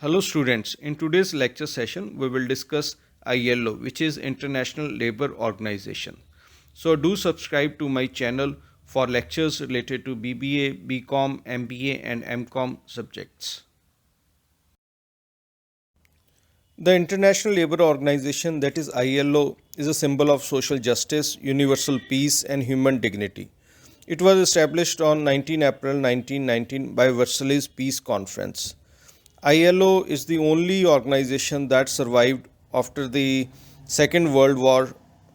Hello students, in today's lecture session we will discuss ILO, which is International Labour Organization. So do subscribe to my channel for lectures related to BBA, BCom, MBA and MCom subjects. The International Labour Organization, that is ILO, is a symbol of social justice, universal peace and human dignity. It was established on 19 April 1919 by Versailles Peace Conference. ILO is the only organization that survived after the Second World War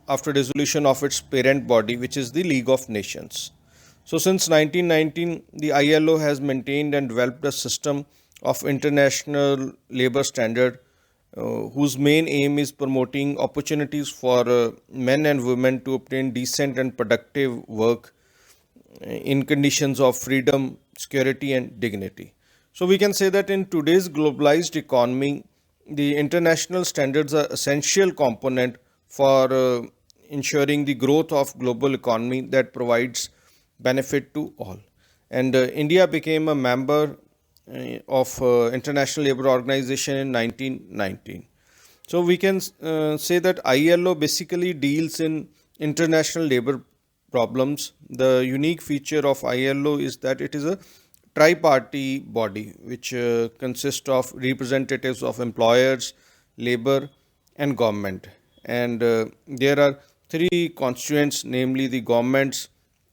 after dissolution of its parent body, which is the League of Nations. So, since 1919, the ILO has maintained and developed a system of international labor standard whose main aim is promoting opportunities for men and women to obtain decent and productive work in conditions of freedom, security, and dignity. So, we can say that in today's globalized economy, the international standards are essential component for ensuring the growth of global economy that provides benefit to all. And India became a member of International Labour Organization in 1919. So we can say that ILO basically deals in international labor problems. The unique feature of ILO is that it is a tri-party body which consists of representatives of employers, labor and government. And there are three constituents, namely the governments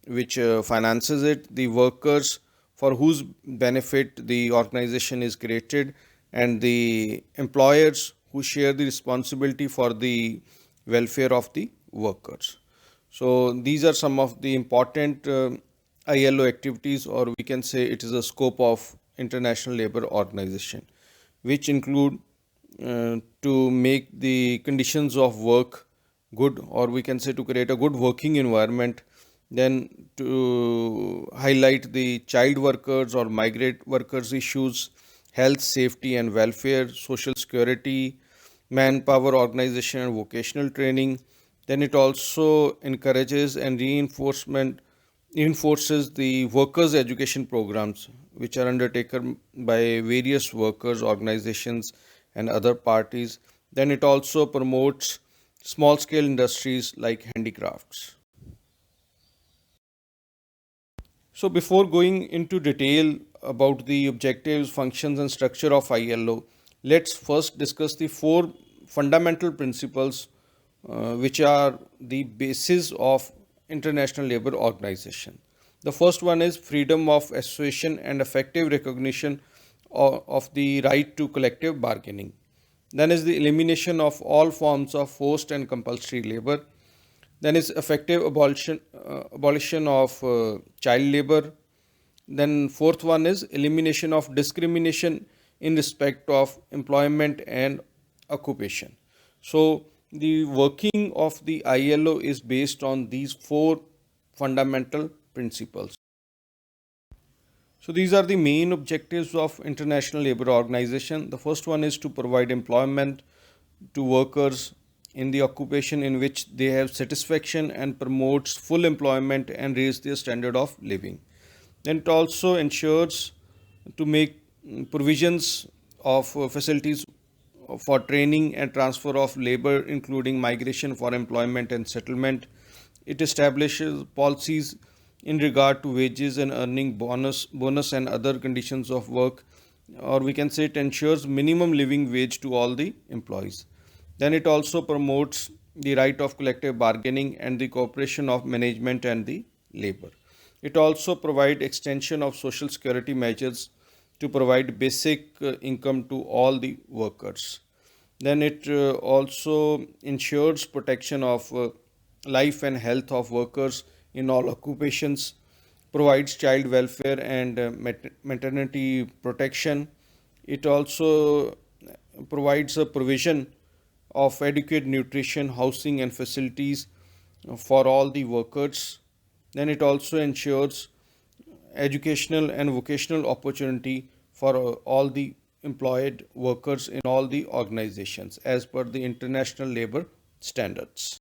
which finances it, the workers for whose benefit the organization is created, and the employers who share the responsibility for the welfare of the workers. So these are some of the important ILO activities, or we can say it is a scope of International Labour Organization, which include to make the conditions of work good, or we can say to create a good working environment, then to highlight the child workers or migrant workers issues, health, safety and welfare, social security, manpower organization and vocational training. Then it also encourages and reinforces the workers education programs which are undertaken by various workers organizations and other parties. Then it also promotes small scale industries like handicrafts. So, before going into detail about the objectives, functions, and structure of ILO, let's first discuss the four fundamental principles which are the basis of International Labour Organization. The first one is freedom of association and effective recognition of the right to collective bargaining. Then is the elimination of all forms of forced and compulsory labor. Then is effective abolition of child labor. Then fourth one is elimination of discrimination in respect of employment and occupation. So the working of the ILO is based on these four fundamental principles. So these are the main objectives of International Labour Organization. The first one is to provide employment to workers in the occupation in which they have satisfaction and promotes full employment and raise their standard of living. Then it also ensures to make provisions of facilities for training and transfer of labor, including migration for employment and settlement. It establishes policies in regard to wages and earning bonus and other conditions of work, or we can say it ensures minimum living wage to all the employees. Then it also promotes the right of collective bargaining and the cooperation of management and the labor. It also provides extension of social security measures to provide basic income to all the workers. Then it also ensures protection of life and health of workers in all occupations, provides child welfare and maternity protection. It also provides a provision of adequate nutrition, housing and facilities for all the workers. Then it also ensures educational and vocational opportunity for all the employed workers in all the organizations as per the international labor standards.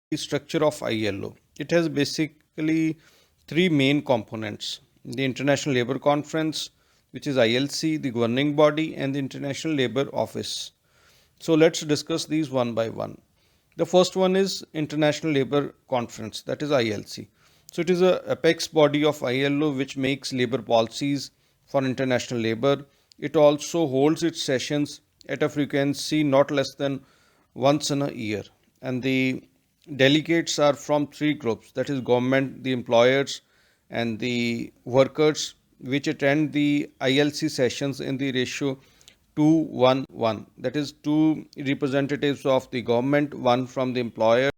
The structure of ILO. It has basically three main components: the International Labour Conference, which is ILC, the governing body, and the International Labour Office. So let's discuss these one by one. The first one is International Labour Conference, that is ILC. So it is a apex body of ILO which makes labour policies for international labour. It also holds its sessions at a frequency not less than once in a year. And the delegates are from three groups, that is government, the employers, and the workers, which attend the ILC sessions in the ratio 2:1:1. That is, two representatives of the government, one from the employer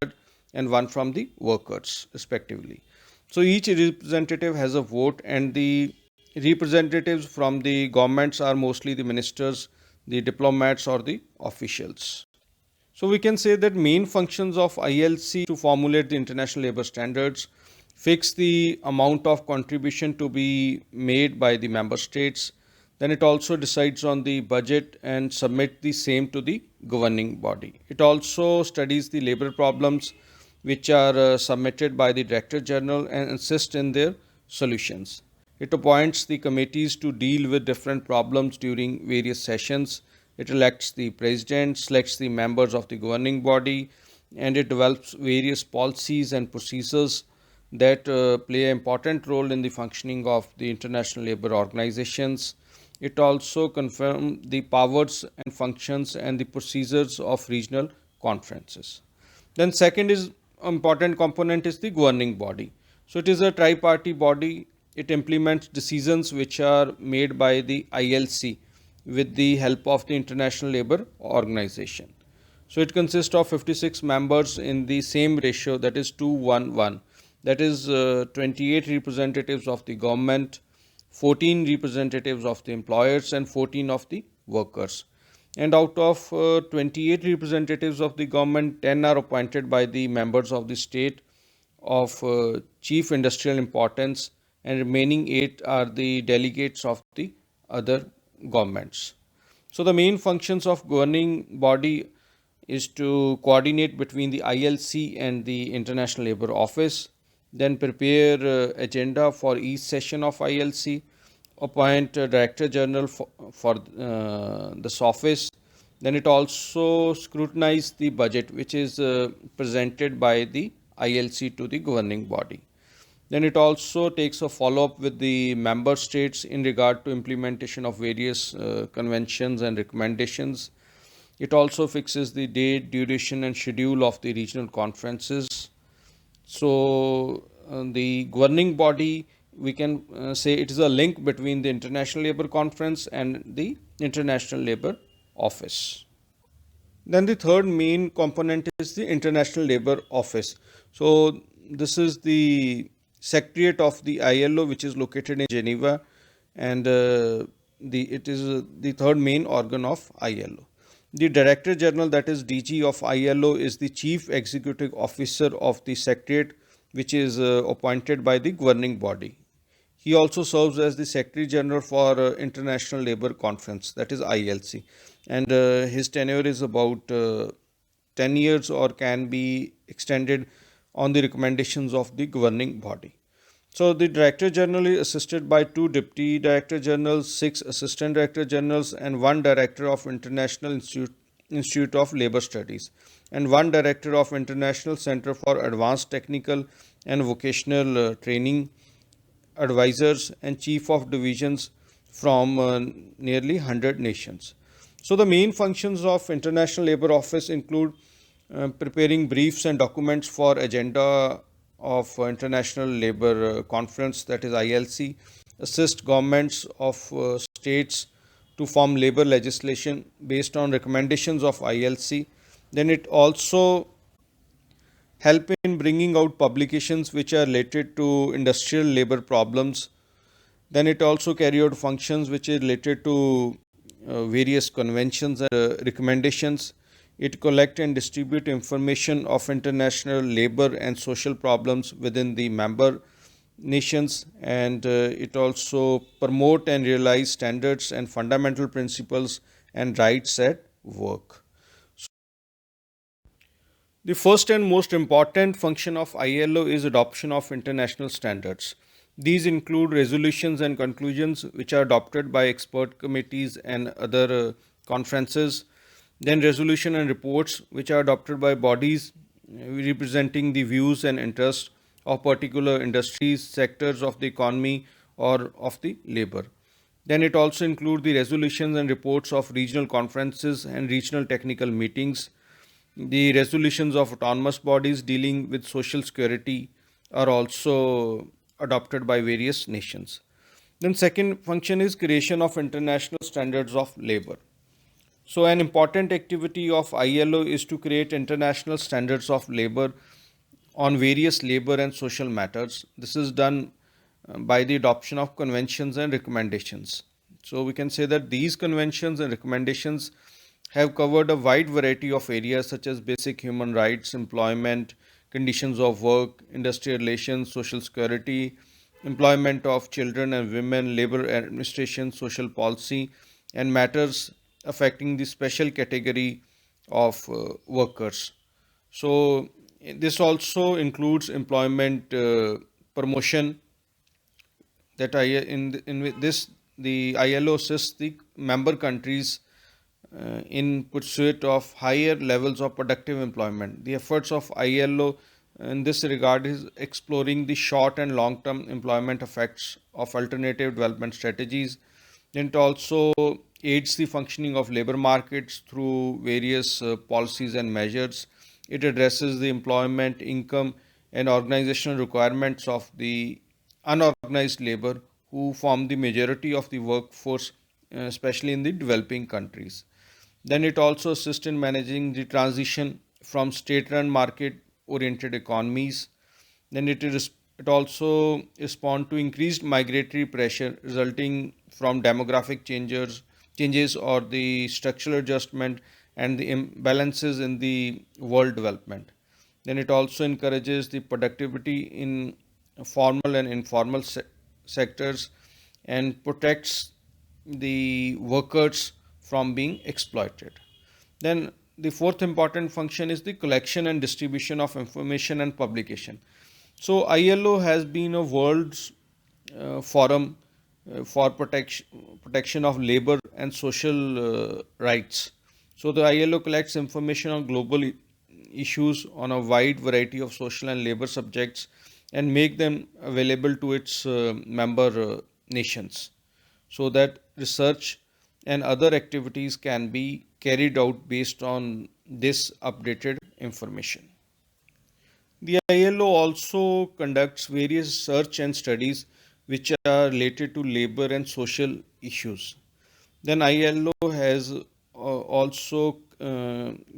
and one from the workers, respectively. So each representative has a vote, and the representatives from the governments are mostly the ministers, the diplomats, or the officials. So we can say that main functions of ILC to formulate the international labor standards, fix the amount of contribution to be made by the member states, then it also decides on the budget and submit the same to the governing body. It also studies the labor problems which are submitted by the Director General and insists in their solutions. It appoints the committees to deal with different problems during various sessions. It elects the president, selects the members of the governing body, and it develops various policies and procedures that play an important role in the functioning of the international labor organizations. It also confirms the powers and functions and the procedures of regional conferences. Then second is important component is the governing body. So it is a tri-party body. It implements decisions which are made by the ILC with the help of the International Labour Organization. So it consists of 56 members in the same ratio, that is 2:1:1. That is 28 representatives of the government, 14 representatives of the employers, and 14 of the workers. And out of 28 representatives of the government, 10 are appointed by the members of the state of chief industrial importance, and remaining 8 are the delegates of the other governments. So the main functions of governing body is to coordinate between the ILC and the International Labour Office, then prepare agenda for each session of ILC, appoint a Director General for this office. Then it also scrutinize the budget which is presented by the ILC to the governing body. Then it also takes a follow-up with the member states in regard to implementation of various conventions and recommendations. It also fixes the date, duration, and schedule of the regional conferences. So the governing body, we can say it is a link between the International Labour Conference and the International Labour Office. Then the third main component is the International Labour Office. So this is the secretariat of the ILO, which is located in Geneva, and it is the third main organ of ILO. The Director General, that is DG of ILO, is the Chief Executive Officer of the Secretariat, which is appointed by the governing body. He also serves as the Secretary General for International Labour Conference, that is ILC, and his tenure is about 10 years or can be extended on the recommendations of the governing body. So the Director General is assisted by 2 Deputy Director Generals, 6 Assistant Director Generals, and 1 Director of International Institute of Labour Studies, and 1 Director of International Center for Advanced Technical and Vocational Training, advisors, and Chief of Divisions from nearly 100 nations. So the main functions of International Labour Office include preparing briefs and documents for agenda of International Labour Conference, that is ILC, assist governments of states to form labour legislation based on recommendations of ILC. Then it also help in bringing out publications which are related to industrial labour problems. Then it also carry out functions which are related to various conventions and recommendations. It collect and distribute information of international labor and social problems within the member nations, and it also promote and realize standards and fundamental principles and rights at work. The first and most important function of ILO is adoption of international standards. These include resolutions and conclusions which are adopted by expert committees and other conferences. Then resolution and reports which are adopted by bodies representing the views and interests of particular industries, sectors of the economy or of the labor. Then it also includes the resolutions and reports of regional conferences and regional technical meetings. The resolutions of autonomous bodies dealing with social security are also adopted by various nations. Then second function is creation of international standards of labor. So an important activity of ILO is to create international standards of labor on various labor and social matters. This is done by the adoption of conventions and recommendations. So we can say that these conventions and recommendations have covered a wide variety of areas such as basic human rights, employment, conditions of work, industrial relations, social security, employment of children and women, labor administration, social policy, and matters affecting the special category of workers. So this also includes employment promotion that in this the ILO assists the member countries in pursuit of higher levels of productive employment. The efforts of ILO in this regard is exploring the short and long term employment effects of alternative development strategies. It also aids the functioning of labor markets through various policies and measures. It addresses the employment, income, and organizational requirements of the unorganized labor who form the majority of the workforce, especially in the developing countries. Then it also assists in managing the transition from state-run market-oriented economies. Then it also responds to increased migratory pressure resulting from demographic changes or the structural adjustment and the imbalances in the world development. Then it also encourages the productivity in formal and informal sectors and protects the workers from being exploited. Then the fourth important function is the collection and distribution of information and publication. So ILO has been a world's forum for protection of labor and social rights. So the ILO collects information on global issues on a wide variety of social and labor subjects and make them available to its member nations so that research and other activities can be carried out based on this updated information. The ILO also conducts various research and studies which are related to labor and social issues. Then ILO has also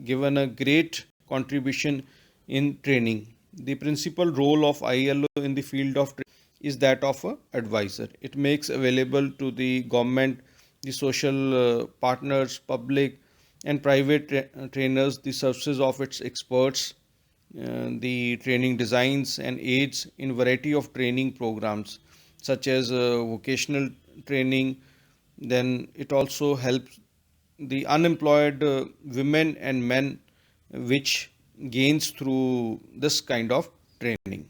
given a great contribution in training. The principal role of ILO in the field of training is that of an advisor. It makes available to the government, the social partners, public and private trainers the services of its experts, the training designs and aids in variety of training programs such as vocational training. Then it also helps the unemployed women and men which gains through this kind of training.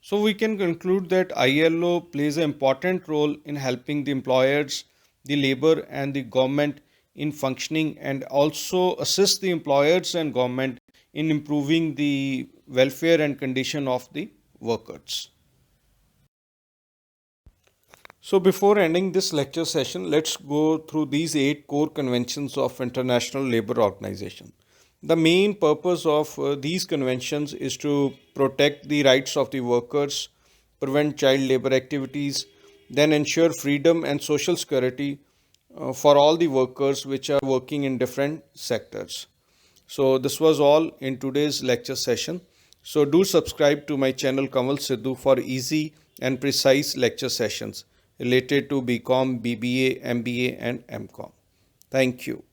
So we can conclude that ILO plays an important role in helping the employers, the labor and the government in functioning and also assist the employers and government in improving the welfare and condition of the workers. So before ending this lecture session, let's go through these 8 core conventions of International Labour Organization. The main purpose of these conventions is to protect the rights of the workers, prevent child labor activities, then ensure freedom and social security for all the workers which are working in different sectors. So this was all in today's lecture session. So do subscribe to my channel Kanwal Sidhu for easy and precise lecture sessions related to BCom, BBA, MBA and MCom. Thank you.